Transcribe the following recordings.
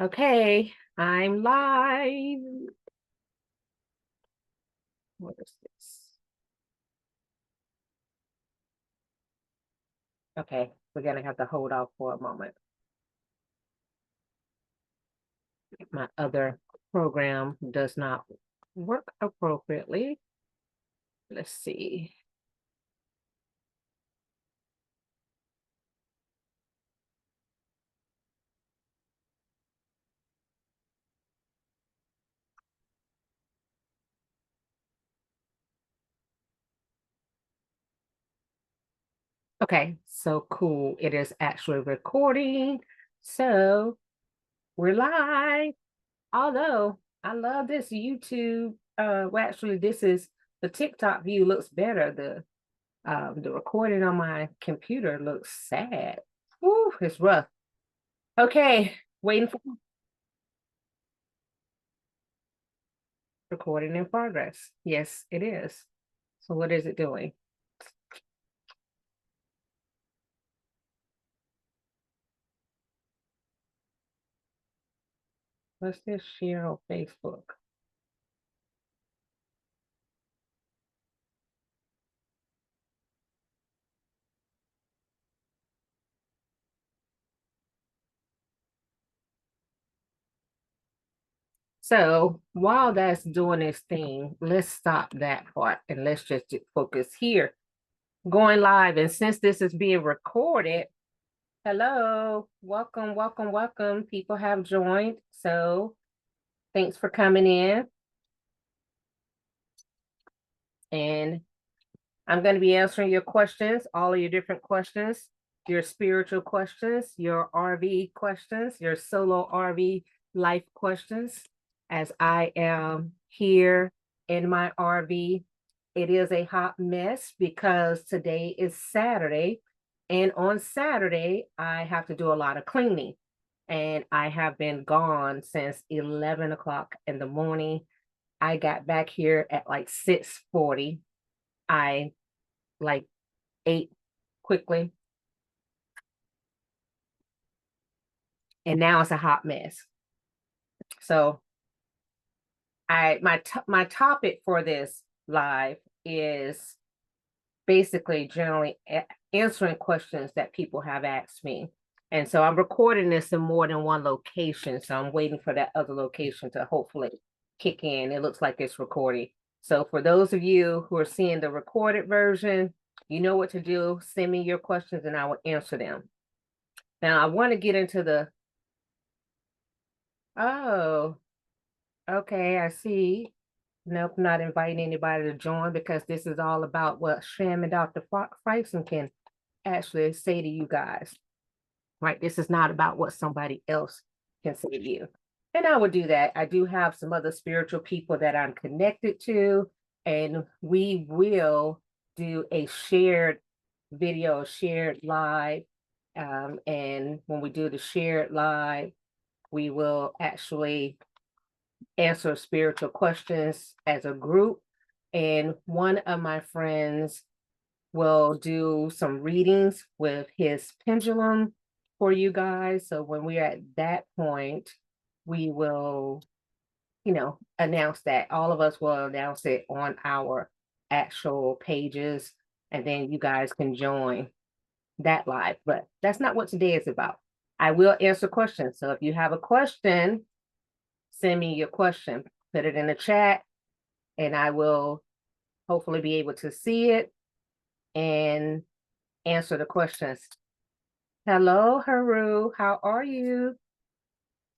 Okay, I'm live. What is this? Okay, we're gonna have to hold off for a moment. My other program does not work appropriately. Let's see. Okay, so cool. It is actually recording. So we're live. Although I love this YouTube. Well, actually, this is the TikTok view looks better. The recording on my computer looks sad. Woo, it's rough. Okay, waiting for recording in progress. Yes, it is. So what is it doing? What's this share on Facebook? So while that's doing its thing, let's stop that part and let's just focus here. Going live, and since this is being recorded, hello, welcome, welcome, welcome. People have joined, so thanks for coming in. And I'm going to be answering your questions, all of your different questions, your spiritual questions, your RV questions, your solo RV life questions, as I am here in my RV. It is a hot mess because today is Saturday. And on Saturday, I have to do a lot of cleaning. And I have been gone since 11 o'clock in the morning. I got back here at like 6:40. I like ate quickly, and now it's a hot mess. So my topic for this live is basically generally answering questions that people have asked me. And so I'm recording this in more than one location. So I'm waiting for that other location to hopefully kick in. It looks like it's recording. So for those of you who are seeing the recorded version, you know what to do. Send me your questions and I will answer them. Now I want to get into oh, okay, I see. Nope, not inviting anybody to join because this is all about what Shaman Dr. Fryson can actually say to you guys, right? This is not about what somebody else can say to you. And I would do that. I do have some other spiritual people that I'm connected to, and we will do a shared video, shared live. And when we do the shared live, we will actually answer spiritual questions as a group. And one of my friends will do some readings with his pendulum for you guys. So when we're at that point, we will, announce that. All of us will announce it on our actual pages, and then you guys can join that live. But that's not what today is about. I will answer questions. So if you have a question, send me your question, put it in the chat, and I will hopefully be able to see it and answer the questions. Hello, Haru. How are you?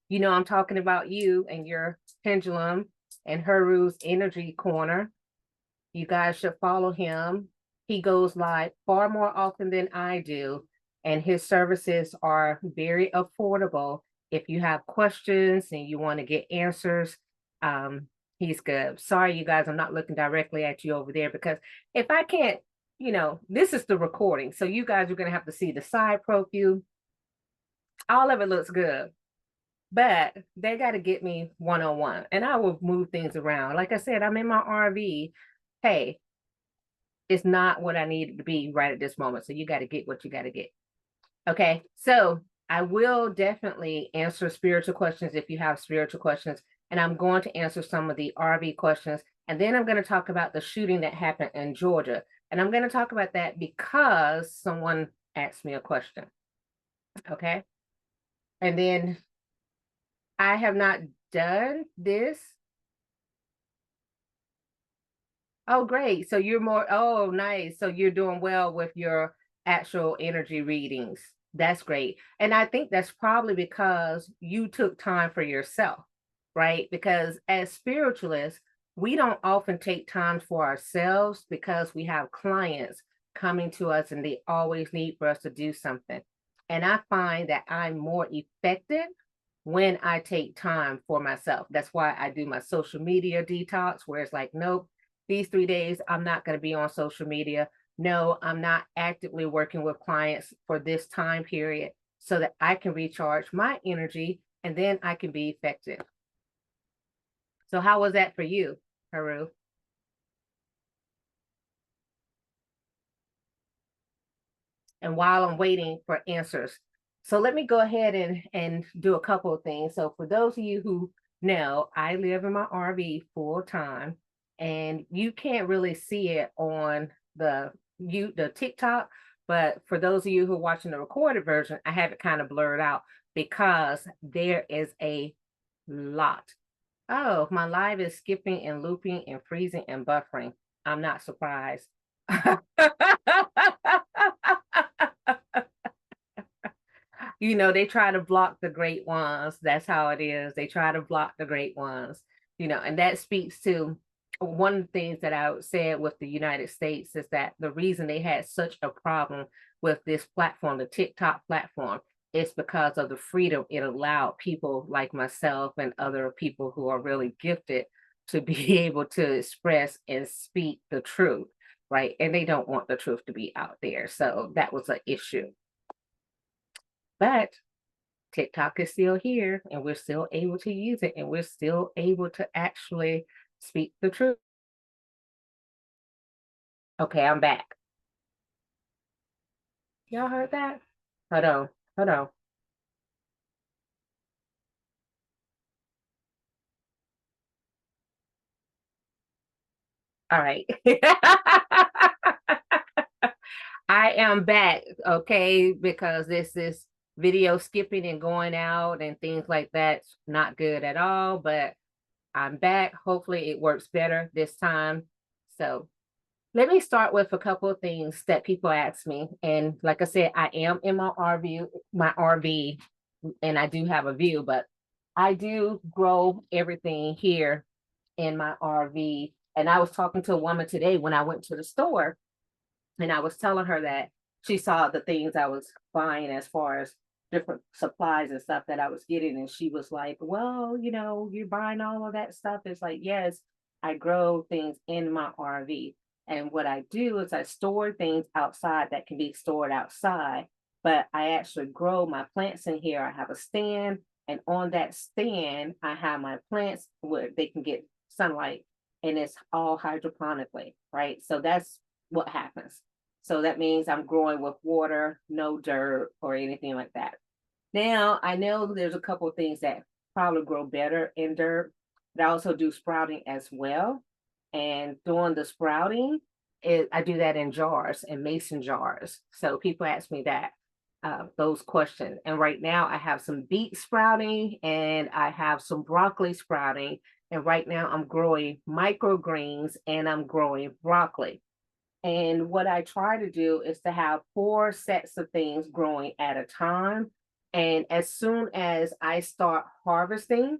You know, I'm talking about you and your pendulum and Haru's energy corner. You guys should follow him. He goes live far more often than I do, and his services are very affordable. If you have questions and you want to get answers, he's good. Sorry, you guys, I'm not looking directly at you over there because if I can't, this is the recording. So you guys are going to have to see the side profile. All of it looks good, but they got to get me one-on-one, and I will move things around. Like I said, I'm in my RV. Hey, it's not what I need it to be right at this moment. So you got to get what you got to get. Okay. So I will definitely answer spiritual questions if you have spiritual questions. And I'm going to answer some of the RV questions. And then I'm going to talk about the shooting that happened in Georgia. And I'm going to talk about that because someone asked me a question. Okay. And then I have not done this. Oh, great. So you're more, oh, nice. So you're doing well with your actual energy readings. That's great. And I think that's probably because you took time for yourself, right? Because as spiritualists, we don't often take time for ourselves because we have clients coming to us and they always need for us to do something. And I find that I'm more effective when I take time for myself. That's why I do my social media detox, where it's like, nope, these 3 days, I'm not going to be on social media. No, I'm not actively working with clients for this time period so that I can recharge my energy and then I can be effective. So, how was that for you, Haru? And while I'm waiting for answers. So let me go ahead and do a couple of things. So for those of you who know, I live in my RV full time, and you can't really see it on the TikTok, but for those of you who are watching the recorded version, I have it kind of blurred out because there is a lot. Oh, my live is skipping and looping and freezing and buffering. I'm not surprised. They try to block the great ones. That's how it is. They try to block the great ones, and that speaks to one of the things that I said with the United States is that the reason they had such a problem with this platform, the TikTok platform, is because of the freedom it allowed people like myself and other people who are really gifted to be able to express and speak the truth, right? And they don't want the truth to be out there. So that was an issue. But TikTok is still here and we're still able to use it and we're still able to actually speak the truth. Okay, I'm back. Y'all heard that? Hold on. Hold on. All right. I am back, okay, because this is video skipping and going out and things like that's not good at all, but I'm back. Hopefully it works better this time. So let me start with a couple of things that people ask me. And like I said, I am in my RV, and I do have a view, but I do grow everything here in my RV. And I was talking to a woman today when I went to the store, and I was telling her that she saw the things I was buying as far as different supplies and stuff that I was getting. And she was like, well, you're buying all of that stuff. It's like, yes, I grow things in my RV. And what I do is I store things outside that can be stored outside, but I actually grow my plants in here. I have a stand, and on that stand, I have my plants where they can get sunlight, and it's all hydroponically, right? So that's what happens. So that means I'm growing with water, no dirt or anything like that. Now, I know there's a couple of things that probably grow better in dirt, but I also do sprouting as well. And doing the sprouting, I do that in jars, in mason jars. So people ask me those questions. And right now I have some beet sprouting and I have some broccoli sprouting. And right now I'm growing microgreens and I'm growing broccoli. And what I try to do is to have 4 sets of things growing at a time. And as soon as I start harvesting,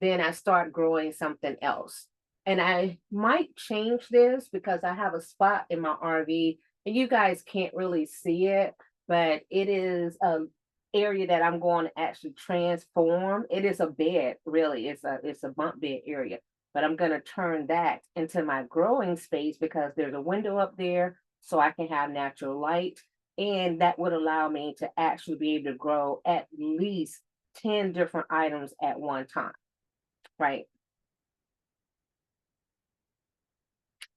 then I start growing something else. And I might change this because I have a spot in my RV and you guys can't really see it, but it is a area that I'm going to actually transform. It is a bed, really. It's a bunk bed area, but I'm going to turn that into my growing space because there's a window up there so I can have natural light. And that would allow me to actually be able to grow at least 10 different items at one time. Right.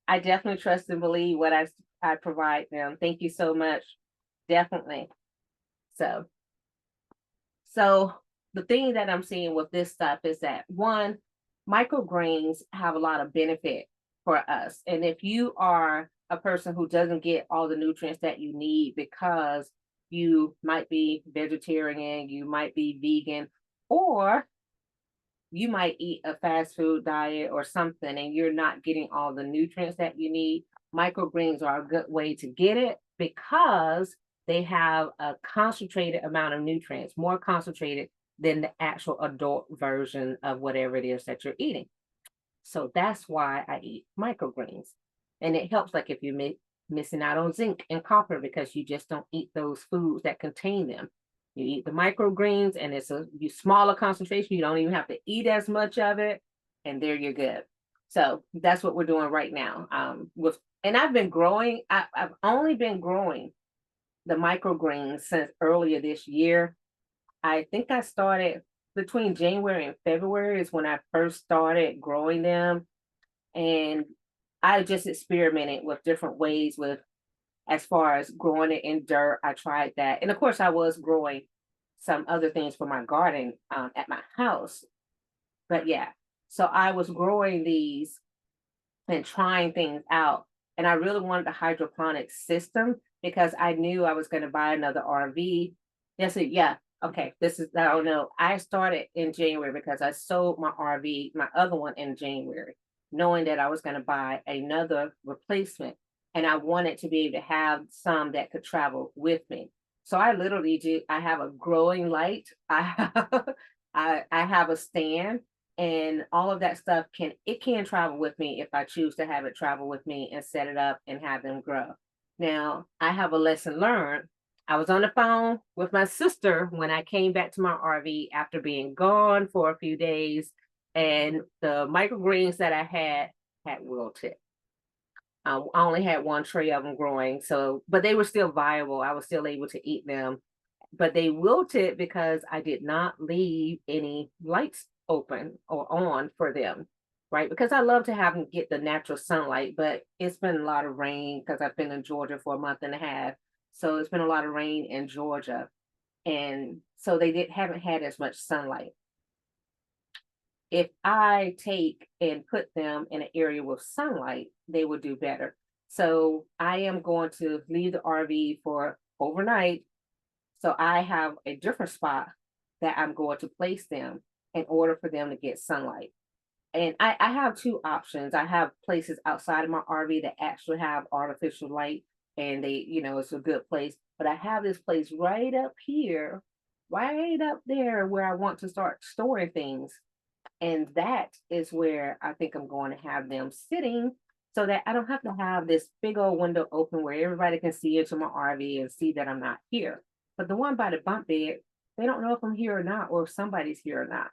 I definitely trust and believe what I provide them. Thank you so much. Definitely. So So the thing that I'm seeing with this stuff is that one, microgreens have a lot of benefit for us. And if you are a person who doesn't get all the nutrients that you need because you might be vegetarian, you might be vegan, or you might eat a fast food diet or something and you're not getting all the nutrients that you need, microgreens are a good way to get it because they have a concentrated amount of nutrients, more concentrated than the actual adult version of whatever it is that you're eating. So that's why I eat microgreens. And it helps, like if you're missing out on zinc and copper because you just don't eat those foods that contain them. You eat the microgreens and it's a smaller concentration. You don't even have to eat as much of it. And there you're good. So that's what we're doing right now. And I've been growing, I've only been growing the microgreens since earlier this year. I think I started between January and February is when I first started growing them. And I just experimented with different ways with as far as growing it in dirt. I tried that. And of course, I was growing some other things for my garden at my house. But yeah, so I was growing these and trying things out. And I really wanted the hydroponic system because I knew I was going to buy another RV. Yes, yeah, okay, this is, I don't know. I started in January because I sold my RV, my other one in January, knowing that I was going to buy another replacement. And I wanted to be able to have some that could travel with me. So I literally do, I have a growing light. I have, I have a stand and all of that stuff can travel with me if I choose to have it travel with me and set it up and have them grow. Now, I have a lesson learned. I was on the phone with my sister when I came back to my RV after being gone for a few days, and the microgreens that I had wilted. I only had one tray of them growing, so but they were still viable. I was still able to eat them, but they wilted because I did not leave any lights open or on for them, right? Because I love to have them get the natural sunlight, but it's been a lot of rain because I've been in Georgia for a month and a half. So it's been a lot of rain in Georgia. And so haven't had as much sunlight. If I take and put them in an area with sunlight, they will do better. So I am going to leave the RV for overnight. So I have a different spot that I'm going to place them in order for them to get sunlight. And I have two options. I have places outside of my RV that actually have artificial light and they, it's a good place. But I have this place right up here, right up there where I want to start storing things. And that is where I think I'm going to have them sitting so that I don't have to have this big old window open where everybody can see into my RV and see that I'm not here. But the one by the bunk bed, they don't know if I'm here or not, or if somebody's here or not.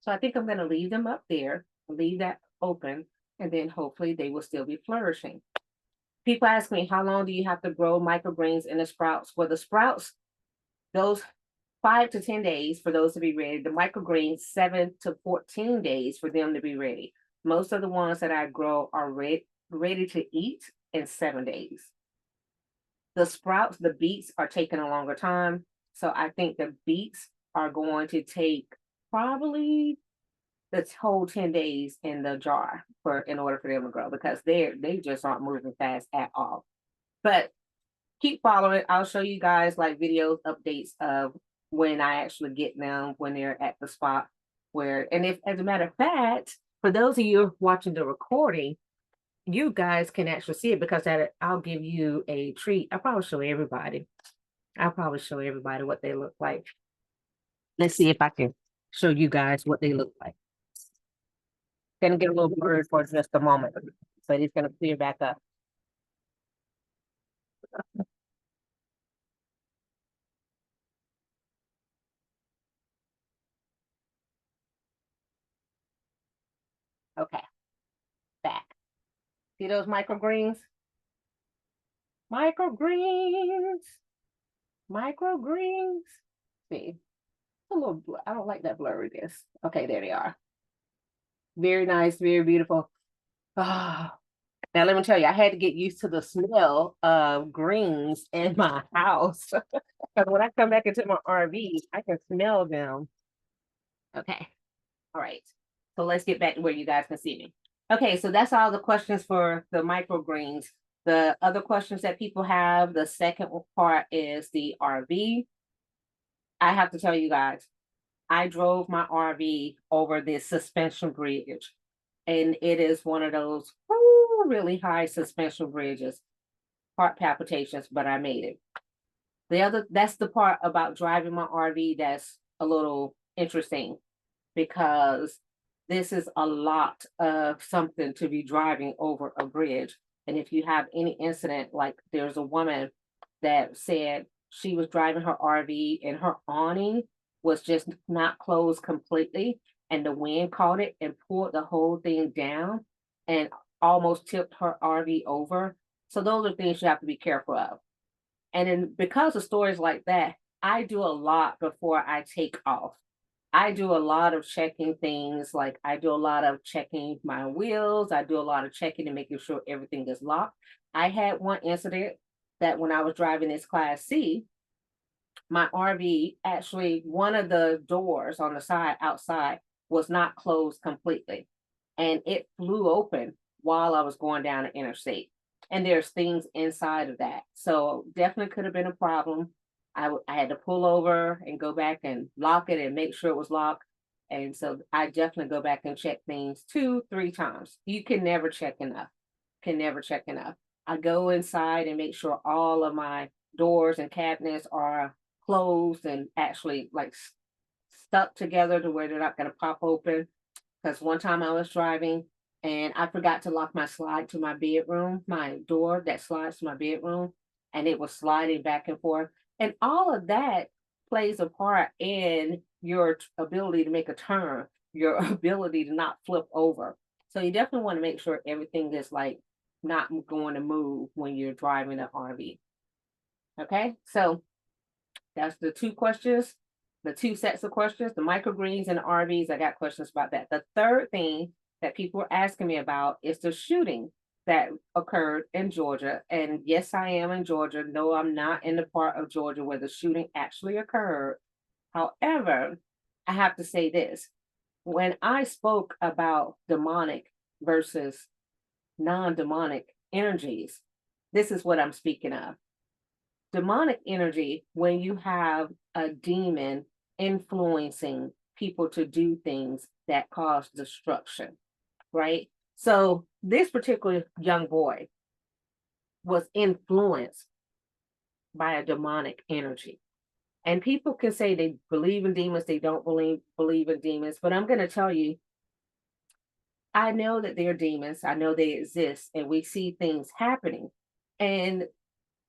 So I think I'm going to leave them up there, leave that open, and then hopefully they will still be flourishing. People ask me, how long do you have to grow microgreens in the sprouts? Well, the sprouts, those 5 to 10 days for those to be ready. The microgreens, 7 to 14 days for them to be ready. Most of the ones that I grow are ready to eat in 7 days. The sprouts, the beets are taking a longer time. So I think the beets are going to take probably the whole 10 days in the jar in order for them to grow because they just aren't moving fast at all. But keep following. I'll show you guys like videos, updates of when I actually get them when they're at the spot and if, as a matter of fact, for those of you watching the recording, you guys can actually see it because I'll give you a treat. I'll probably show everybody what they look like. Let's see if I can show you guys what they look like. Gonna get a little blurred for just a moment, but it's gonna clear back up. Okay, back. See those microgreens? Microgreens. Microgreens. See, a little, I don't like that blurriness. Okay, there they are. Very nice, very beautiful. Ah, Now, let me tell you, I had to get used to the smell of greens in my house. Because when I come back into my RV, I can smell them. Okay. All right. So let's get back to where you guys can see me. Okay, so that's all the questions for the microgreens. The other questions that people have, the second part is the RV. I have to tell you guys, I drove my RV over this suspension bridge, and it is one of those really high suspension bridges, heart palpitations, but I made it. That's the part about driving my RV that's a little interesting because this is a lot of something to be driving over a bridge. And if you have any incident, like there's a woman that said she was driving her RV and her awning was just not closed completely, and the wind caught it and pulled the whole thing down and almost tipped her RV over. So those are things you have to be careful of. And then because of stories like that, I do a lot before I take off. I do a lot of checking things, like I do a lot of checking my wheels. I do a lot of checking and making sure everything is locked. I had one incident that when I was driving this Class C, my RV, actually, one of the doors on the side outside was not closed completely. And it flew open while I was going down the interstate. And there's things inside of that. So definitely could have been a problem. I had to pull over and go back and lock it and make sure it was locked. And so I definitely go back and check things 2, 3 times. You can never check enough. Can never check enough. I go inside and make sure all of my doors and cabinets are closed and actually like stuck together to where they're not going to pop open. Because one time I was driving and I forgot to lock my slide to my bedroom, my door that slides to my bedroom, and it was sliding back and forth. And all of that plays a part in your ability to make a turn, your ability to not flip over. So you definitely want to make sure everything is like not going to move when you're driving an RV. Okay, so that's the two questions, the two sets of questions, the microgreens and the RVs. I got questions about that. The third thing that people are asking me about is the shooting that occurred in Georgia. And yes, I am in Georgia. No, I'm not in the part of Georgia where the shooting actually occurred. However, I have to say this. When I spoke about demonic versus non-demonic energies, this is what I'm speaking of. Demonic energy, when you have a demon influencing people to do things that cause destruction, right? So this particular young boy was influenced by a demonic energy. And people can say they believe in demons, they don't believe in demons, but I'm going to tell you, I know that they're demons. I know they exist, and we see things happening. And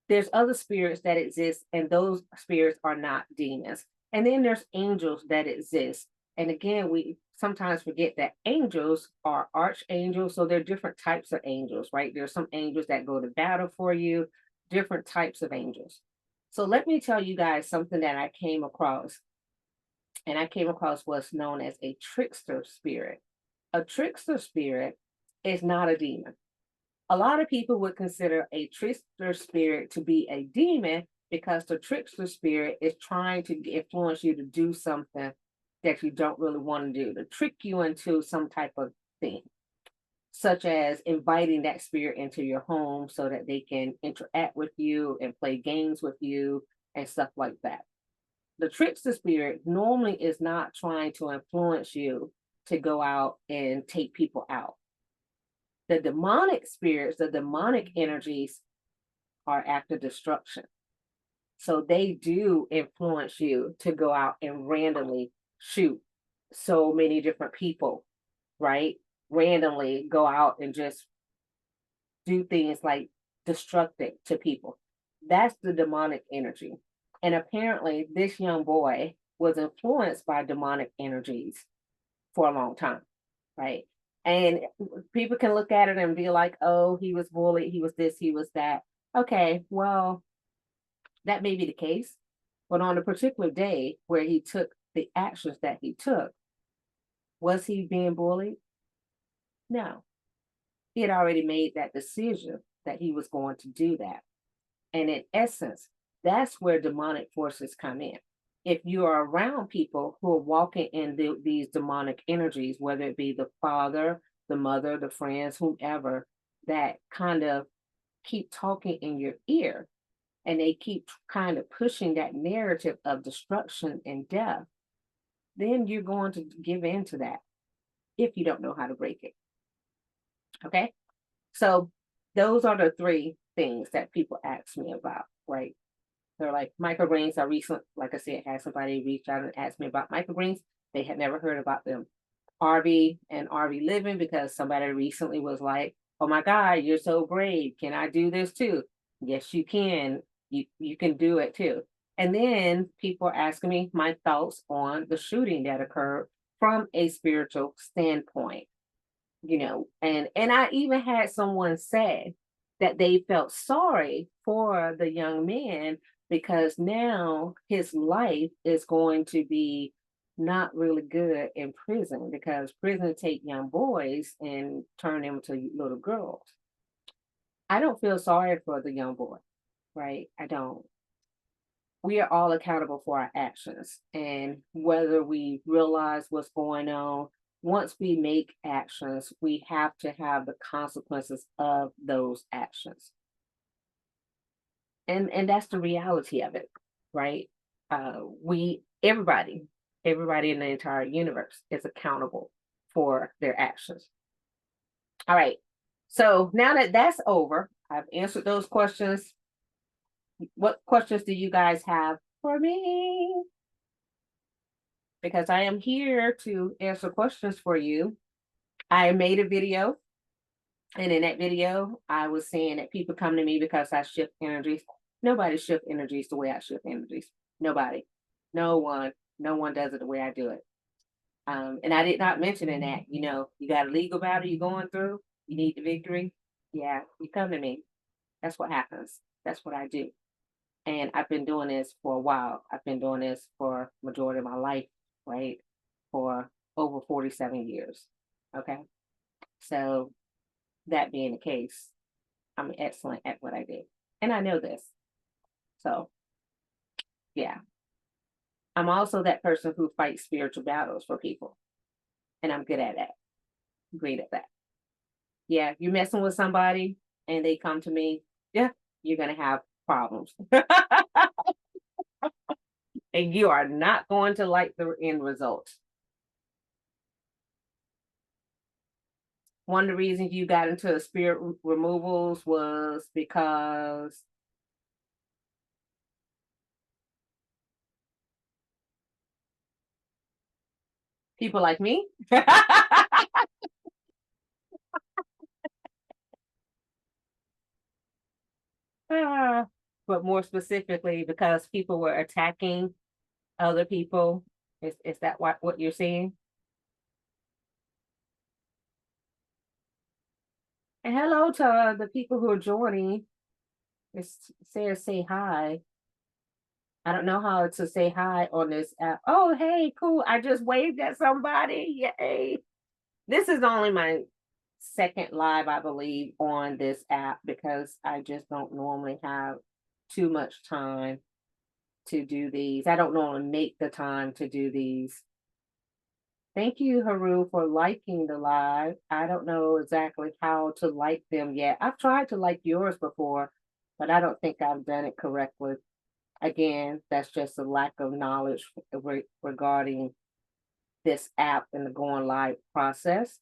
there's other spirits that exist, and those spirits are not demons. And then there's angels that exist. And again, we sometimes forget that angels are archangels. So there are different types of angels, right? There's some angels that go to battle for you, different types of angels. So let me tell you guys something that I came across. And I came across what's known as a trickster spirit. A trickster spirit is not a demon. A lot of people would consider a trickster spirit to be a demon because the trickster spirit is trying to influence you to do something that you don't really want to do, to trick you into some type of thing, such as inviting that spirit into your home so that they can interact with you and play games with you and stuff like that. The trickster spirit normally is not trying to influence you to go out and take people out. The demonic spirits, the demonic energies are after destruction. So they do influence you to go out and randomly shoot so many different people, right? Randomly go out and just do things like destructive to people. That's the demonic energy. And apparently, this young boy was influenced by demonic energies for a long time, right? And people can look at it and be like, oh, he was bullied, he was this, he was that. Okay, well, that may be the case. But on a particular day where he took the actions that he took, was he being bullied? No. He had already made that decision that he was going to do that. And in essence, that's where demonic forces come in. If you are around people who are walking in these demonic energies, whether it be the father, the mother, the friends, whomever, that kind of keep talking in your ear and they keep kind of pushing that narrative of destruction and death, then you're going to give in to that if you don't know how to break it. Okay. So those are the three things that people ask me about, right? They're like microgreens. I recently, like I said, had somebody reach out and ask me about microgreens. They had never heard about them. RV and RV living, because somebody recently was like, "Oh my God, you're so brave. Can I do this too?" Yes, you can. You can do it too. And then people are asking me my thoughts on the shooting that occurred from a spiritual standpoint. And I even had someone say that they felt sorry for the young man because now his life is going to be not really good in prison, because prison take young boys and turn them to little girls. I don't feel sorry for the young boy, right? I don't. We are all accountable for our actions, and whether we realize what's going on, once we make actions, we have to have the consequences of those actions. And that's the reality of it, right? We everybody in the entire universe is accountable for their actions. All right. So now that that's over, I've answered those questions. What questions do you guys have for me? Because I am here to answer questions for you. I made a video, and in that video, I was saying that people come to me because I shift energies. Nobody shift energies the way I shift energies. Nobody. No one. No one does it the way I do it. And I did not mention in that, you got a legal battle you're going through, you need the victory. Yeah, you come to me. That's what happens. That's what I do. And I've been doing this for a while. I've been doing this for majority of my life, right? For over 47 years. Okay. So that being the case, I'm excellent at what I do. And I know this. So yeah. I'm also that person who fights spiritual battles for people. And I'm good at that. Great at that. Yeah, you're messing with somebody and they come to me, yeah, you're gonna have problems. And you are not going to like the end result. One of the reasons you got into spirit removals was because people like me. But more specifically, because people were attacking other people. Is that what you're saying? And hello to the people who are joining. It says say hi. I don't know how to say hi on this app. Oh, hey, cool. I just waved at somebody. Yay. This is only my second live, I believe, on this app because I just don't normally have too much time to do these. I don't normally make the time to do these. Thank you, Haru, for liking the live. I don't know exactly how to like them yet. I've tried to like yours before, but I don't think I've done it correctly. Again, that's just a lack of knowledge regarding this app and the going live process.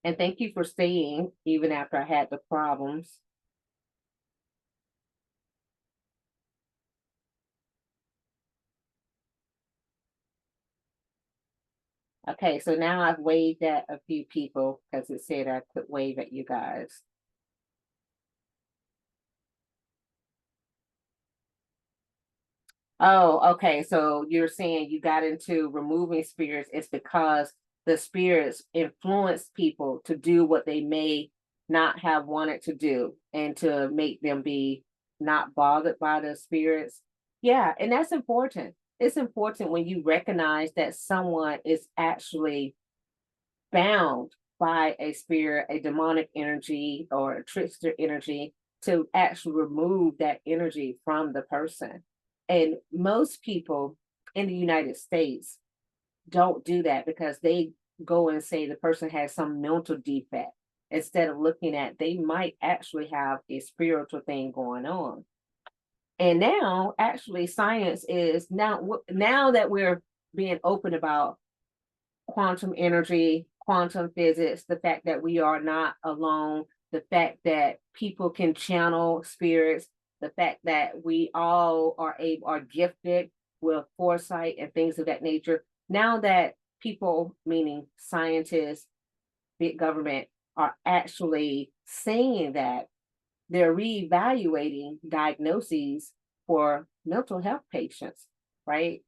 And thank you for staying even after I had the problems. Okay, so now I've waved at a few people because it said I could wave at you guys. Oh, okay. So you're saying you got into removing spirits. It's because the spirits influence people to do what they may not have wanted to do and to make them be not bothered by the spirits. Yeah, and that's important. it's important when you recognize that someone is actually bound by a spirit, a demonic energy, or a trickster energy, to actually remove that energy from the person. And most people in the United States don't do that because they go and say the person has some mental defect instead of looking at they might actually have a spiritual thing going on. And now, actually, science is now that we're being open about quantum energy, quantum physics, the fact that we are not alone, the fact that people can channel spirits, the fact that we all are gifted with foresight and things of that nature. Now that people, meaning scientists, big government, are actually saying that, they're reevaluating diagnoses for mental health patients, right?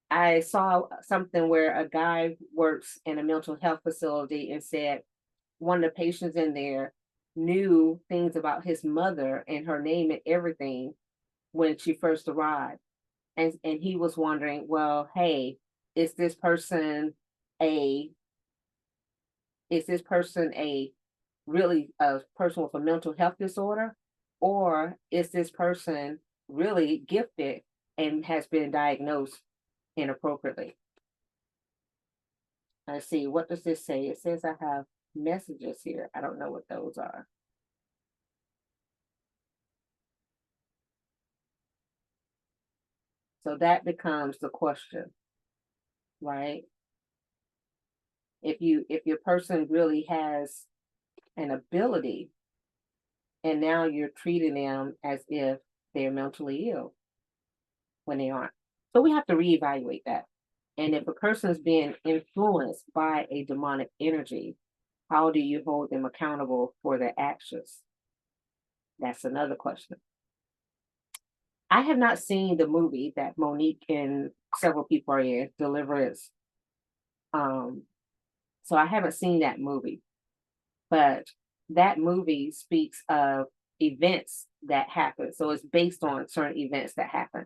I saw something where a guy works in a mental health facility and said one of the patients in there knew things about his mother and her name and everything when she first arrived. And he was wondering, well, hey, is this person a is this person a really a person with a mental health disorder, or is this person really gifted and has been diagnosed inappropriately? I see. What does this say? It says I have messages here. I don't know what those are. So that becomes the question, right? If your person really has an ability and now you're treating them as if they're mentally ill when they aren't. So we have to reevaluate that. And if a person is being influenced by a demonic energy, how do you hold them accountable for their actions? That's another question. I have not seen the movie that Monique and several people are in, Deliverance. Um, so I haven't seen that movie, but that movie speaks of events that happen. So it's based on certain events that happen.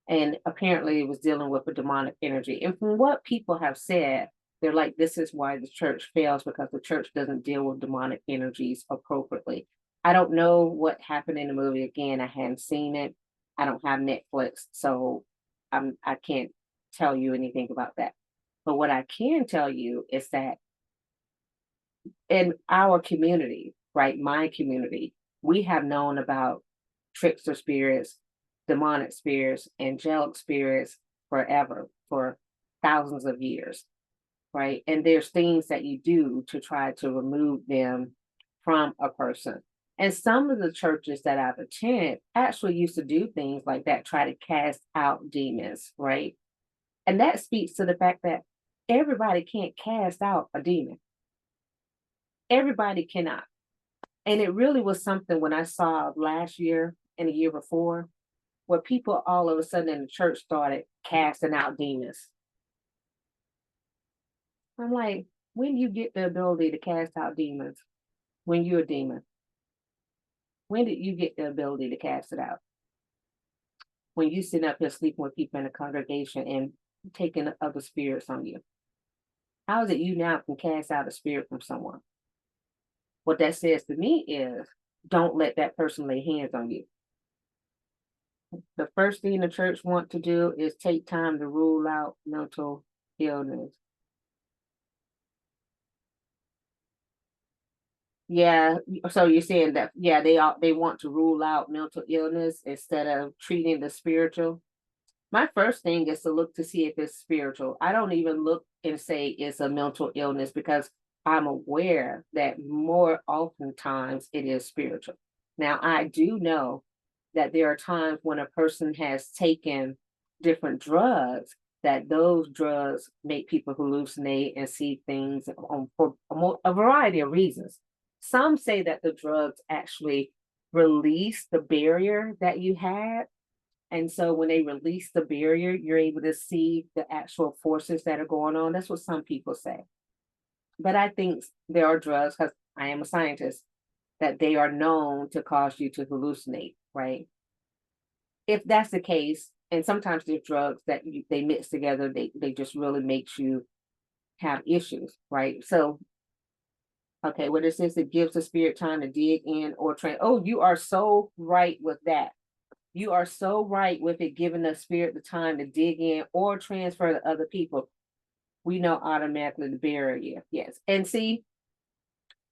And apparently it was dealing with a demonic energy. And from what people have said, they're like, this is why the church fails, because the church doesn't deal with demonic energies appropriately. I don't know what happened in the movie. Again, I hadn't seen it. I don't have Netflix, so I can't tell you anything about that. But what I can tell you is that in our community, right, my community, we have known about trickster spirits, demonic spirits, angelic spirits forever, for thousands of years, right? And there's things that you do to try to remove them from a person. And some of the churches that I've attended actually used to do things like that, try to cast out demons, right? And that speaks to the fact that everybody can't cast out a demon. Everybody cannot. And it really was something when I saw last year and the year before, where people all of a sudden in the church started casting out demons. I'm like, when do you get the ability to cast out demons? When you're a demon. When did you get the ability to cast it out? When you sit up here sleeping with people in a congregation and taking other spirits on you. How is it you now can cast out a spirit from someone? What that says to me is, don't let that person lay hands on you. The first thing the church want to do is take time to rule out mental illness. Yeah, so you're saying that, yeah, they want to rule out mental illness instead of treating the spiritual. My first thing is to look to see if it's spiritual. I don't even look and say it's a mental illness, because I'm aware that more oftentimes it is spiritual. Now, I do know that there are times when a person has taken different drugs, that those drugs make people hallucinate and see things for a variety of reasons. Some say that the drugs actually release the barrier that you had. And so when they release the barrier, you're able to see the actual forces that are going on. That's what some people say. But I think there are drugs, because I am a scientist, that they are known to cause you to hallucinate, right? If that's the case, And sometimes there's drugs that they mix together. They just really makes you have issues, right? So, okay, what it says, it gives the spirit time to dig in or train. Oh, you are so right with that. You are so right with it giving the spirit the time to dig in or transfer to other people. We know automatically the barrier. Yes. And see,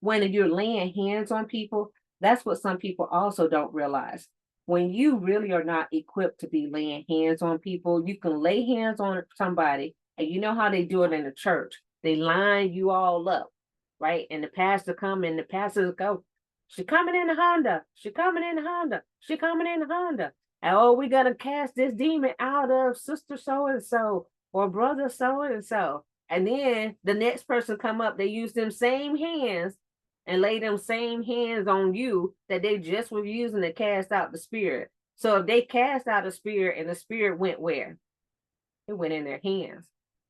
when you're laying hands on people, that's what some people also don't realize. When you really are not equipped to be laying hands on people, you can lay hands on somebody, and you know how they do it in the church. They line you all up, right? And the pastor come and the pastor go, she coming in the Honda, she coming in the Honda, she coming in the Honda. And oh, we gotta cast this demon out of sister so and so or brother so and so. And then the next person come up, they use them same hands and lay them same hands on you that they just were using to cast out the spirit. So if they cast out a spirit and the spirit went where? It went in their hands,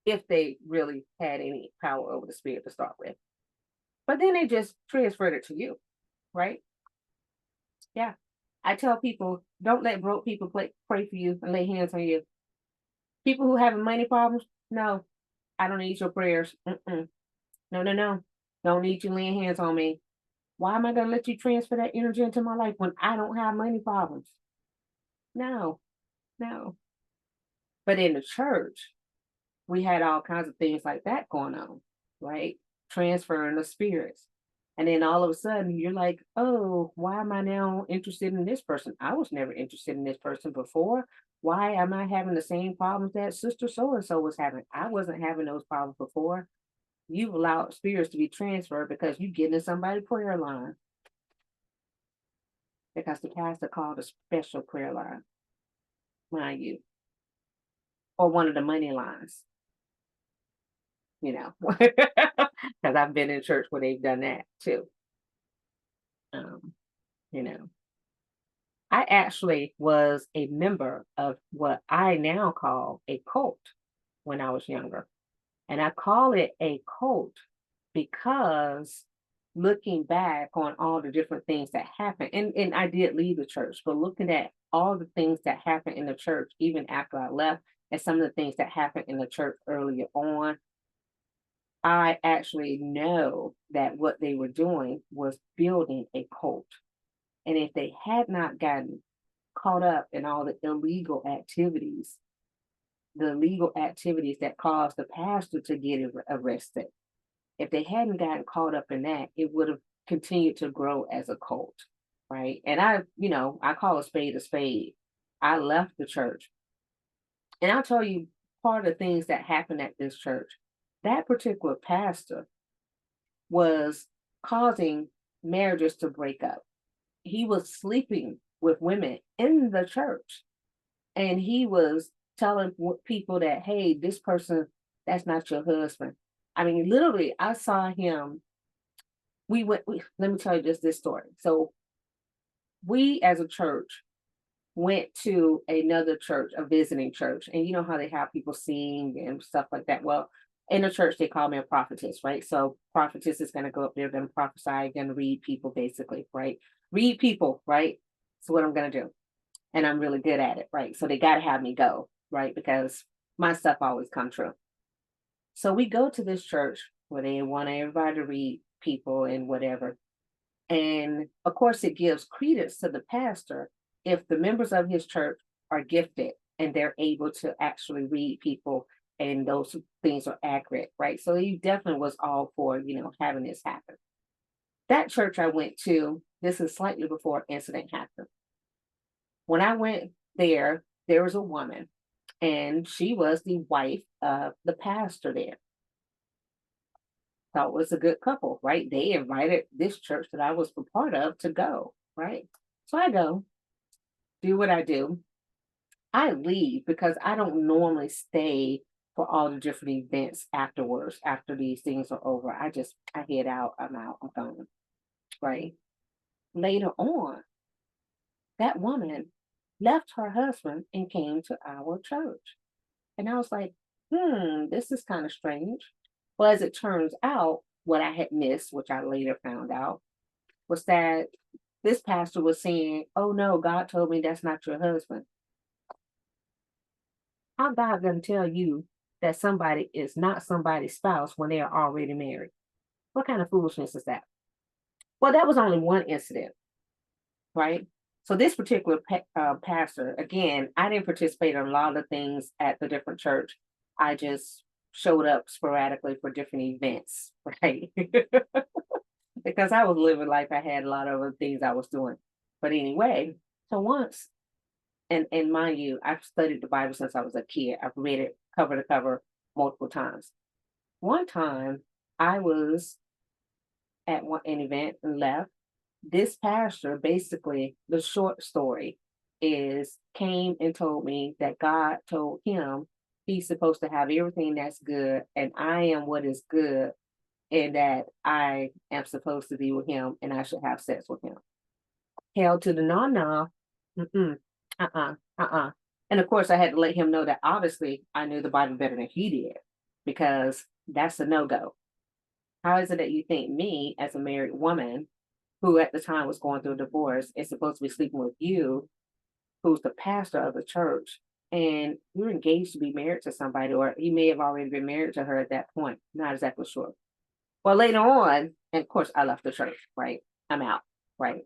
if they really had any power over the spirit to start with. But then they just transferred it to you, right? Yeah. I tell people, don't let broke people pray for you and lay hands on you. People who having money problems, no, I don't need your prayers. Mm-mm. No, no, no. Don't need you laying hands on me. Why am I going to let you transfer that energy into my life when I don't have money problems? No, no. But in the church, we had all kinds of things like that going on, right? Transferring the spirits. And then all of a sudden, you're like, oh, why am I now interested in this person? I was never interested in this person before. Why am I having the same problems that sister so and so was having? I wasn't having those problems before. You've allowed spirits to be transferred because you get in somebody's prayer line. Because the pastor called a special prayer line, mind you, or one of the money lines, you know, because I've been in church where they've done that too. Um, you know, I actually was a member of what I now call a cult when I was younger. And I call it a cult because looking back on all the different things that happened, and I did leave the church, but looking at all the things that happened in the church, even after I left, and some of the things that happened in the church earlier on, I actually know that what they were doing was building a cult. And if they had not gotten caught up in all the illegal activities that caused the pastor to get arrested, if they hadn't gotten caught up in that, it would have continued to grow as a cult, right? And I call a spade a spade. I left the church. And I'll tell you part of the things that happened at this church. That particular pastor was causing marriages to break up. He was sleeping with women in the church. And he was telling people that, hey, this person, that's not your husband. I mean, literally, I saw him. Let me tell you just this story. So, we as a church went to another church, a visiting church, and you know how they have people sing and stuff like that. Well, in the church, they call me a prophetess, right? So, prophetess is going to go up there, going to prophesy, going to read people, basically, right? Read people, right? So, what I'm going to do. And I'm really good at it, right? So, they got to have me go, right? Because my stuff always come true. So, we go to this church where they want everybody to read people and whatever. And of course, it gives credence to the pastor if the members of his church are gifted and they're able to actually read people and those things are accurate, right? So he definitely was all for, having this happen. That church I went to, this is slightly before incident happened. When I went there was a woman and she was the wife of the pastor there. Thought it was a good couple, right? They invited this church that I was a part of to go, right? So I go, do what I do. I leave because I don't normally stay for all the different events afterwards, after these things are over. I head out, I'm out, I'm gone, right? Later on, that woman left her husband and came to our church. And I was like, this is kind of strange. Well, as it turns out, what I had missed, which I later found out, was that this pastor was saying, oh no, God told me that's not your husband. How God gonna tell you that somebody is not somebody's spouse when they are already married? What kind of foolishness is that? Well, that was only one incident, right? So this particular pastor, again, I didn't participate in a lot of things at the different church. I just showed up sporadically for different events, right? Because I was living life, I had a lot of other things I was doing. But anyway, so once, and mind you, I've studied the Bible since I was a kid. I've read it cover to cover multiple times. One time, I was at an event and left. This pastor, basically, the short story is came and told me that God told him he's supposed to have everything that's good, and I am what is good, and that I am supposed to be with him and I should have sex with him. Held to the no, mm-mm, uh-uh. And of course, I had to let him know that obviously I knew the Bible better than he did, because that's a no-go. How is it that you think me, as a married woman, who at the time was going through a divorce, is supposed to be sleeping with you, who's the pastor of the church, and you're engaged to be married to somebody, or he may have already been married to her at that point? Not exactly sure. Well, later on, and of course, I left the church, right? I'm out, right?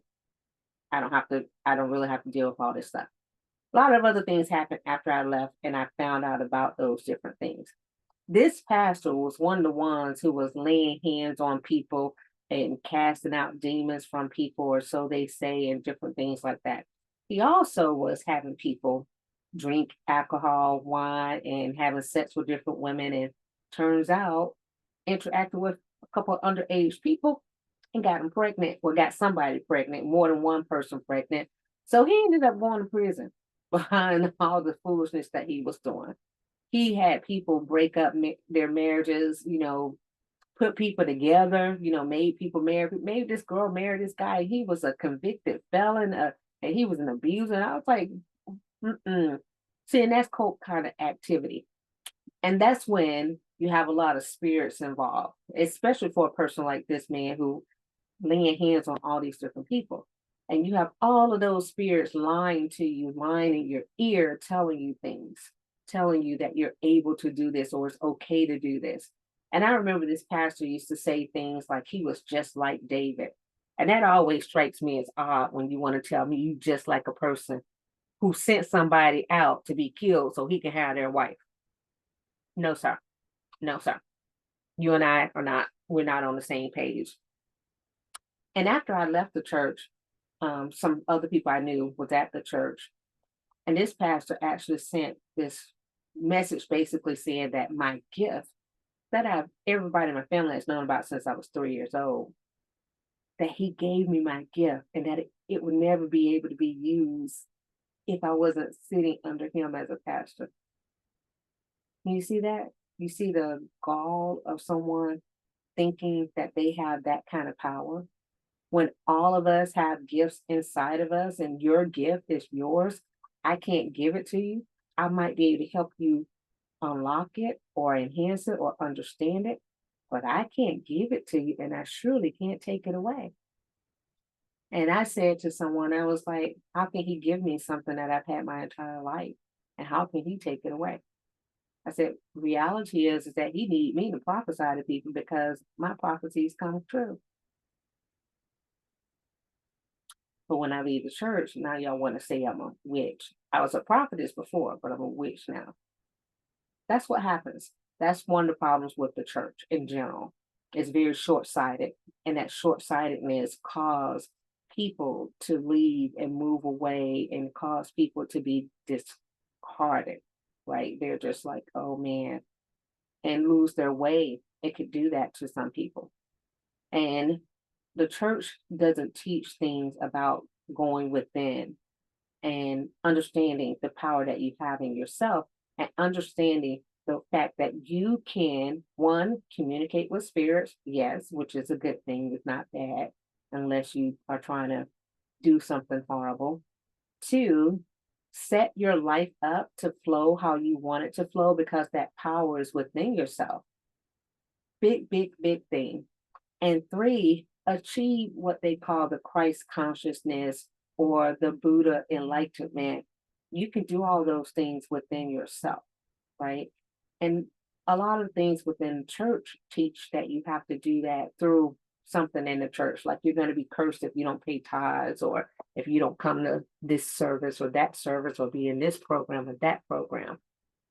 I don't really have to deal with all this stuff. A lot of other things happened after I left, and I found out about those different things. This pastor was one of the ones who was laying hands on people and casting out demons from people, or so they say, and different things like that. He also was having people drink alcohol, wine, and having sex with different women, and turns out interacted with a couple of underage people and got them pregnant, or got somebody pregnant, more than one person pregnant. So he ended up going to prison behind all the foolishness that he was doing. He had people break up their marriages, put people together, made people marry. Maybe this girl married this guy. He was a convicted felon, and he was an abuser. And I was like, mm-mm. See, and that's cult kind of activity. And that's when you have a lot of spirits involved, especially for a person like this man who laying hands on all these different people. And you have all of those spirits lying to you, lying in your ear, telling you things, telling you that you're able to do this, or it's okay to do this. And I remember this pastor used to say things like he was just like David. And that always strikes me as odd when you want to tell me you just like a person who sent somebody out to be killed so he can have their wife. No, sir. No, sir. You and I are not, we're not on the same page. And after I left the church, some other people I knew was at the church, and this pastor actually sent this message basically saying that my gift that everybody in my family has known about since I was 3 years old, that he gave me my gift, and that it would never be able to be used if I wasn't sitting under him as a pastor. Can you see that? You see the gall of someone thinking that they have that kind of power, when all of us have gifts inside of us, and your gift is yours. I can't give it to you. I might be able to help you unlock it or enhance it or understand it, but I can't give it to you, and I surely can't take it away. And I said to someone, I was like, how can he give me something that I've had my entire life? And how can he take it away? I said, reality is that he need me to prophesy to people, because my prophecies come true. But when I leave the church, now y'all want to say I'm a witch. I was a prophetess before, but I'm a witch now. That's what happens. That's one of the problems with the church in general. It's very short-sighted, and that short-sightedness cause people to leave and move away, and cause people to be disheartened, right? They're just like, oh man, and lose their way. It could do that to some people. And the church doesn't teach things about going within and understanding the power that you have in yourself, and understanding the fact that you can, one, communicate with spirits, yes, which is a good thing, it's not bad unless you are trying to do something horrible. Two, set your life up to flow how you want it to flow, because that power is within yourself. Big, big, big thing. And three, achieve what they call the Christ consciousness or the Buddha enlightenment. You can do all those things within yourself. right? And a lot of things within church teach that you have to do that through something in the church. Like you're going to be cursed if you don't pay tithes, or if you don't come to this service or that service, or be in this program or that program,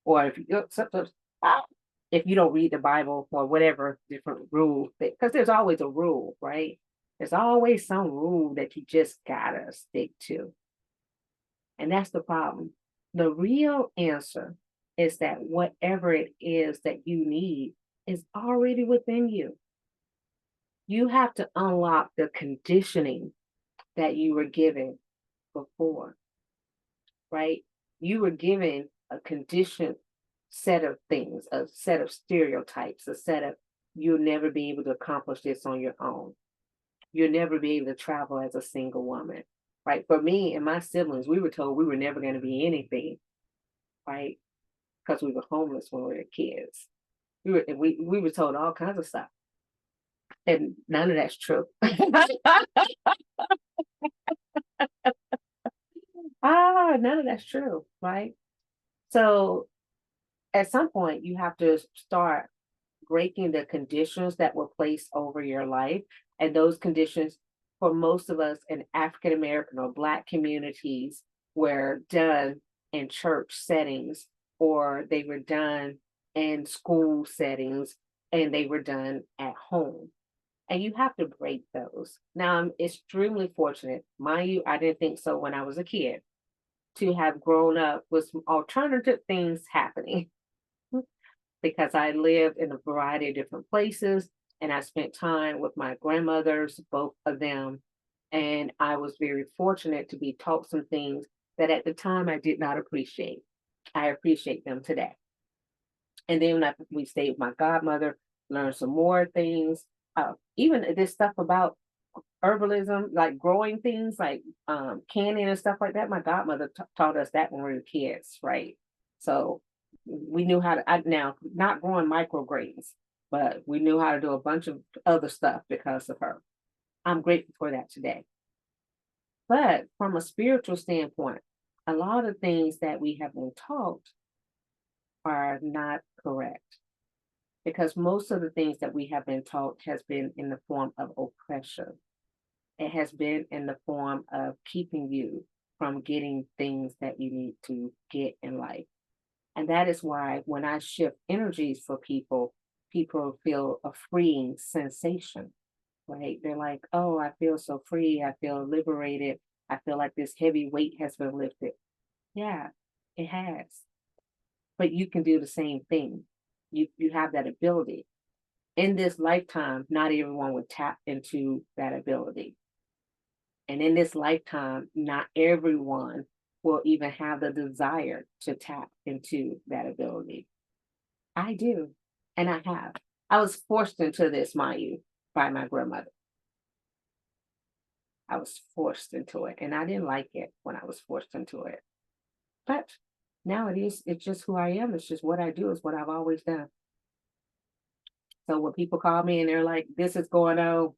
or if you don't read the Bible, or whatever different rule, because there's always a rule, right? There's always some rule that you just gotta stick to. And that's the problem. The real answer is that whatever it is that you need is already within you. You have to unlock the conditioning that you were given before, right? You were given a conditioned set of things, a set of stereotypes, a set of, you'll never be able to accomplish this on your own. You'll never be able to travel as a single woman, right? For me and my siblings, we were told we were never going to be anything, right? Because we were homeless when we were kids. We were told all kinds of stuff, and none of that's true. None of that's true, right? So at some point, you have to start breaking the conditions that were placed over your life. And those conditions, for most of us in African American or Black communities, were done in church settings, or they were done in school settings, and they were done at home. And you have to break those. Now, I'm extremely fortunate, mind you, I didn't think so when I was a kid, to have grown up with some alternative things happening, because I lived in a variety of different places, and I spent time with my grandmothers, both of them. And I was very fortunate to be taught some things that at the time I did not appreciate. I appreciate them today. And then we stayed with my godmother, learned some more things, even this stuff about herbalism, like growing things like canning and stuff like that. My godmother taught us that when we were kids, right? So we knew how to, now not growing microgreens, but we knew how to do a bunch of other stuff because of her. I'm grateful for that today. But from a spiritual standpoint, a lot of things that we have been taught are not correct, because most of the things that we have been taught has been in the form of oppression. It has been in the form of keeping you from getting things that you need to get in life. And that is why when I shift energies for people, people feel a freeing sensation, right? They're like, oh, I feel so free. I feel liberated. I feel like this heavy weight has been lifted. Yeah, it has. But you can do the same thing. You have that ability. In this lifetime, not everyone would tap into that ability. And in this lifetime, not everyone will even have the desire to tap into that ability. I do. And I have. I was forced into this, mind you, by my grandmother. I was forced into it. And I didn't like it when I was forced into it. But now it's just who I am. It's just what I do, it's what I've always done. So when people call me and they're like, this is going on,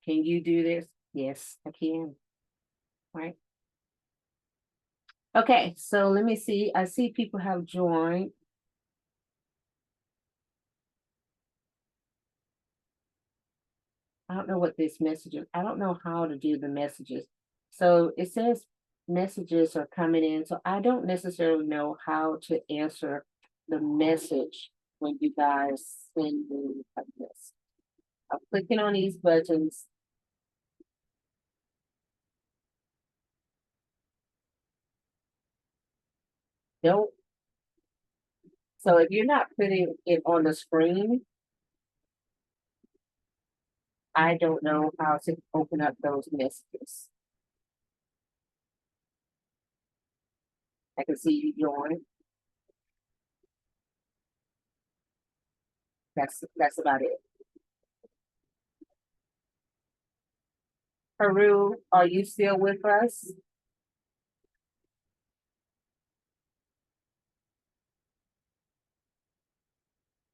can you do this? Yes, I can. Right. Okay, so let me see. I see people have joined. I don't know what this message is. I don't know how to do the messages. So it says messages are coming in. So I don't necessarily know how to answer the message when you guys send me like this. I'm clicking on these buttons. Don't. So if you're not putting it on the screen, I don't know how to open up those messages. I can see you join. That's about it. Haru, are you still with us?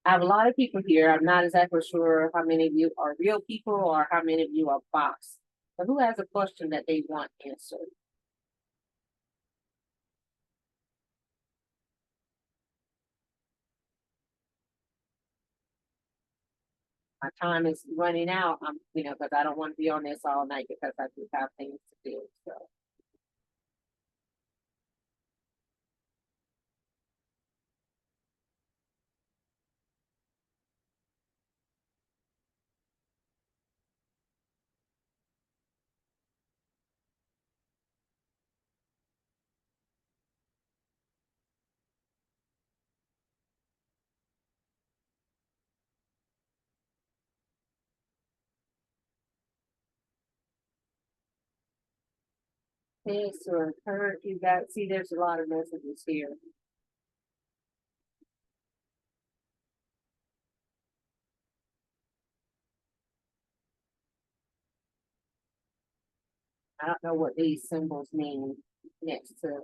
I have a lot of people here. I'm not exactly sure how many of you are real people or how many of you are bots. But who has a question that they want answered? My time is running out. Because I don't want to be on this all night because I do have things to do. So things to encourage you guys. See, there's a lot of messages here. I don't know what these symbols mean next to.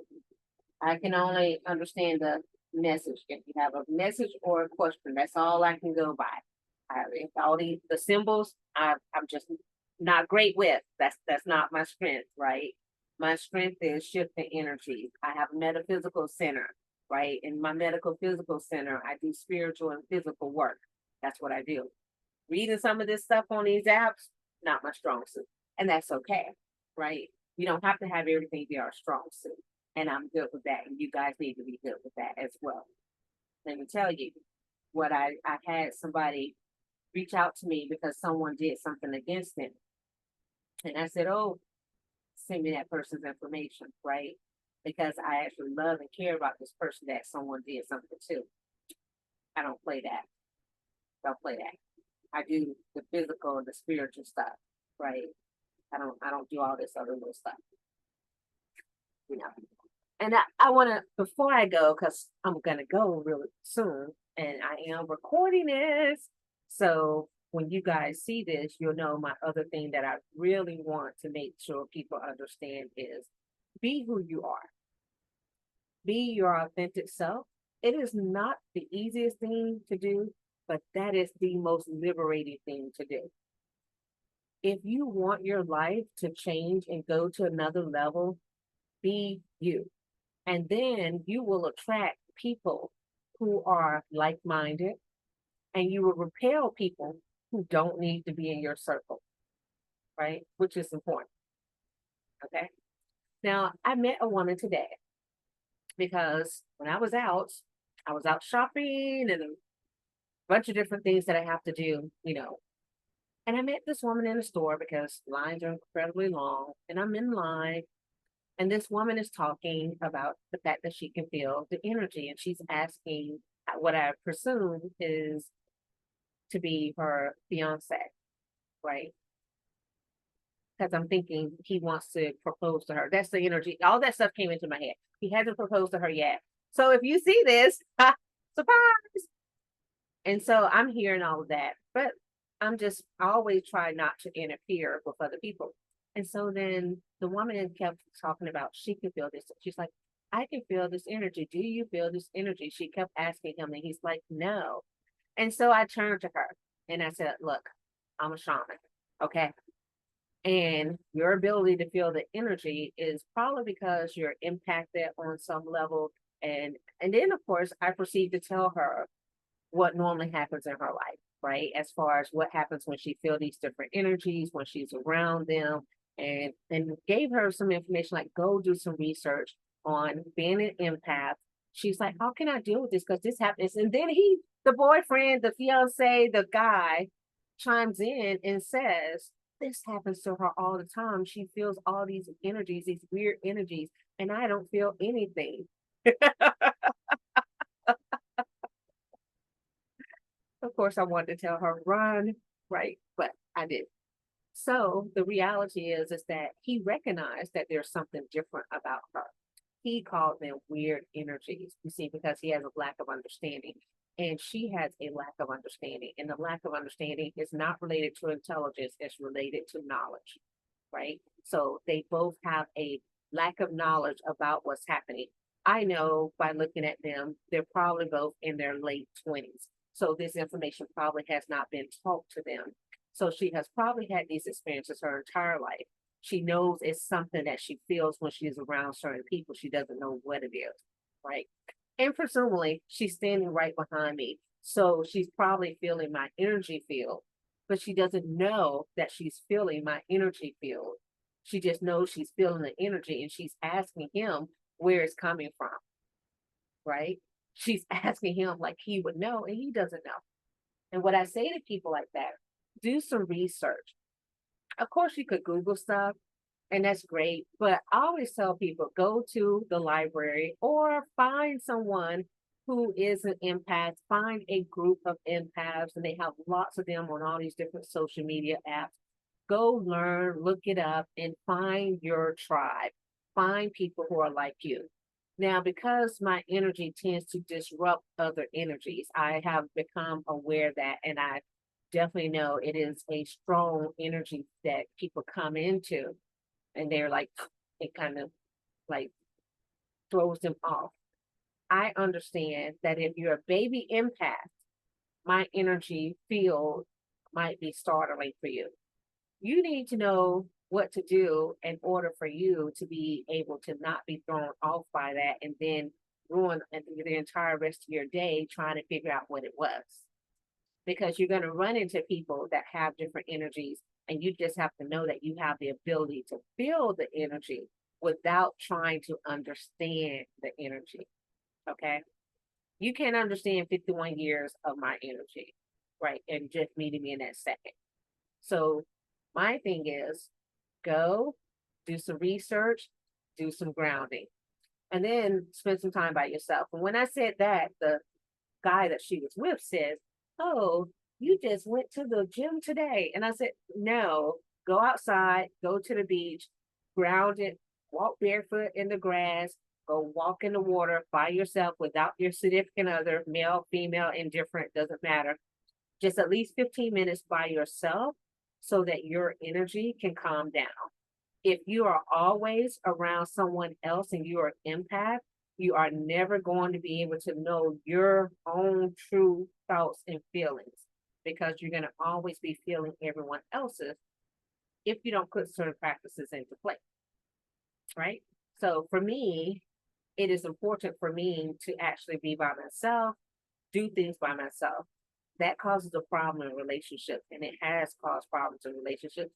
I can only understand the message. If you have a message or a question, that's all I can go by. If all the symbols, I'm just not great with. That's not my strength, right? My strength is shifting energy. I have a metaphysical center, right? In my medical physical center, I do spiritual and physical work. That's what I do. Reading some of this stuff on these apps, not my strong suit. And that's okay, right? You don't have to have everything be our strong suit. And I'm good with that. And you guys need to be good with that as well. Let me tell you what I had somebody reach out to me because someone did something against them. And I said, oh, send me that person's information, right? Because I actually love and care about this person that someone did something to. I don't play that. Don't play that. I do the physical and the spiritual stuff, right? I don't do all this other little stuff, you know. And I wanna before I go, because I'm gonna go really soon and I am recording this. So when you guys see this, you'll know my other thing that I really want to make sure people understand is be who you are. Be your authentic self. It is not the easiest thing to do, but that is the most liberating thing to do. If you want your life to change and go to another level, be you. And then you will attract people who are like minded and you will repel people who don't need to be in your circle, right? Which is important. Okay. Now, I met a woman today because when I was out shopping and a bunch of different things that I have to do. And I met this woman in the store because lines are incredibly long. And I'm in line, and this woman is talking about the fact that she can feel the energy. And she's asking what I presume is to be her fiance, right? Because I'm thinking he wants to propose to her. That's the energy. All that stuff came into my head. He hasn't proposed to her yet. So if you see this, surprise. And so I'm hearing all of that. But I always try not to interfere with other people. And so then the woman kept talking about she can feel this. She's like, I can feel this energy. Do you feel this energy? She kept asking him, and he's like, no. And so I turned to her and I said, look, I'm a shaman. Okay. And your ability to feel the energy is probably because you're impacted on some level. And then of course I proceed to tell her what normally happens in her life, right? As far as what happens when she feels these different energies, when she's around them, and gave her some information like go do some research on being an empath. She's like, how can I deal with this? Because this happens. And then the boyfriend, the fiance, the guy chimes in and says, this happens to her all the time. She feels all these energies, these weird energies, and I don't feel anything. Of course, I wanted to tell her run, right? But I didn't. So the reality is that he recognized that there's something different about her. He called them weird energies, you see, because he has a lack of understanding. And she has a lack of understanding. And the lack of understanding is not related to intelligence, it's related to knowledge, right? So they both have a lack of knowledge about what's happening. I know by looking at them, they're probably both in their late 20s. So this information probably has not been taught to them. So she has probably had these experiences her entire life. She knows it's something that she feels when she's around certain people. She doesn't know what it is, right? And presumably she's standing right behind me. So she's probably feeling my energy field but she doesn't know that she's feeling my energy field. She just knows she's feeling the energy and she's asking him where it's coming from, right? She's asking him like he would know and he doesn't know. And what I say to people like that, do some research. Of course, you could Google stuff, and that's great. But I always tell people go to the library or find someone who is an empath, find a group of empaths, and they have lots of them on all these different social media apps. Go learn, look it up, and find your tribe. Find people who are like you. Now, because my energy tends to disrupt other energies, I have become aware that, and I definitely know it is a strong energy that people come into, and they're like, it kind of like throws them off. I understand that if you're a baby empath, my energy field might be startling for you. You need to know what to do in order for you to be able to not be thrown off by that and then ruin the entire rest of your day trying to figure out what it was. Because you're going to run into people that have different energies, and you just have to know that you have the ability to feel the energy without trying to understand the energy. Okay. You can't understand 51 years of my energy, right? And just meeting me in that second. So my thing is go do some research, do some grounding, and then spend some time by yourself. And when I said that, the guy that she was with says, "Oh, you just went to the gym today." And I said, "No, go outside, go to the beach, ground it, walk barefoot in the grass, go walk in the water by yourself without your significant other, male, female, indifferent, doesn't matter. Just at least 15 minutes by yourself so that your energy can calm down. If you are always around someone else and you are an empath, you are never going to be able to know your own true thoughts and feelings because you're going to always be feeling everyone else's if you don't put certain practices into place, right? So for me, it is important for me to actually be by myself, do things by myself. That causes a problem in relationships, and it has caused problems in relationships.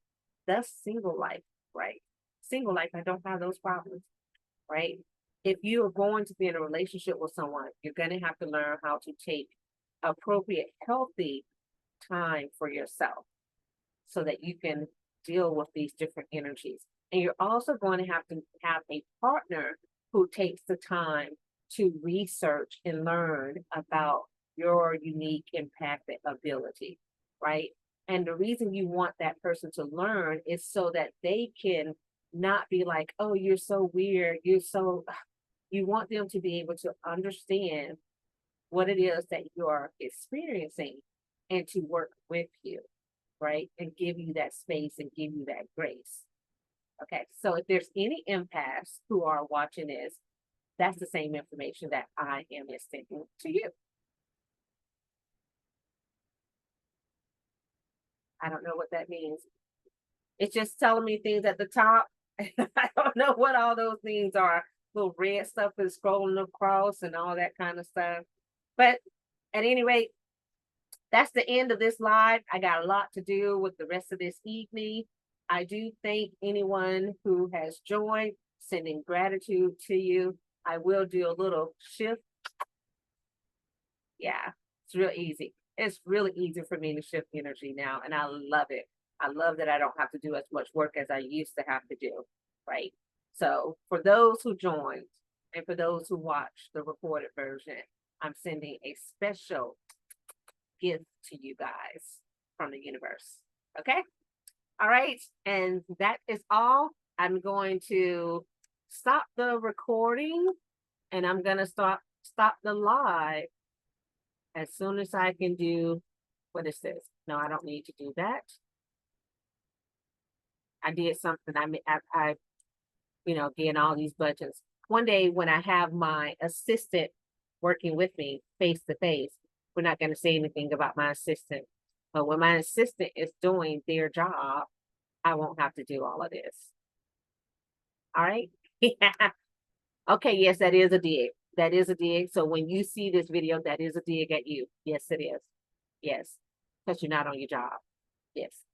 That's single life, right? Single life, I don't have those problems, right? If you are going to be in a relationship with someone, you're going to have to learn how to take appropriate, healthy time for yourself so that you can deal with these different energies. And you're also going to have a partner who takes the time to research and learn about your unique impacted ability, right? And the reason you want that person to learn is so that they can not be like, oh, you're so weird. You want them to be able to understand what it is that you are experiencing and to work with you, right? And give you that space and give you that grace. Okay, so if there's any empaths who are watching this, that's the same information that I am extending to you. I don't know what that means. It's just telling me things at the top. I don't know what all those things are. Little red stuff is scrolling across and all that kind of stuff. But at any rate, that's the end of this live. I got a lot to do with the rest of this evening. I do thank anyone who has joined, sending gratitude to you. I will do a little shift. Yeah, it's real easy. It's really easy for me to shift energy now, and I love it. I love that I don't have to do as much work as I used to have to do, right? So for those who joined and for those who watch the recorded version, I'm sending a special gift to you guys from the universe. Okay? All right. And that is all. I'm going to stop the recording and I'm going to stop the live as soon as I can do what is this? No, I don't need to do that. I did something. I getting all these buttons. One day when I have my assistant working with me face to face, we're not going to say anything about my assistant. But when my assistant is doing their job, I won't have to do all of this. All right. Yeah. Okay. Yes, that is a dig. That is a dig. So when you see this video, that is a dig at you. Yes, it is. Yes. Because you're not on your job. Yes.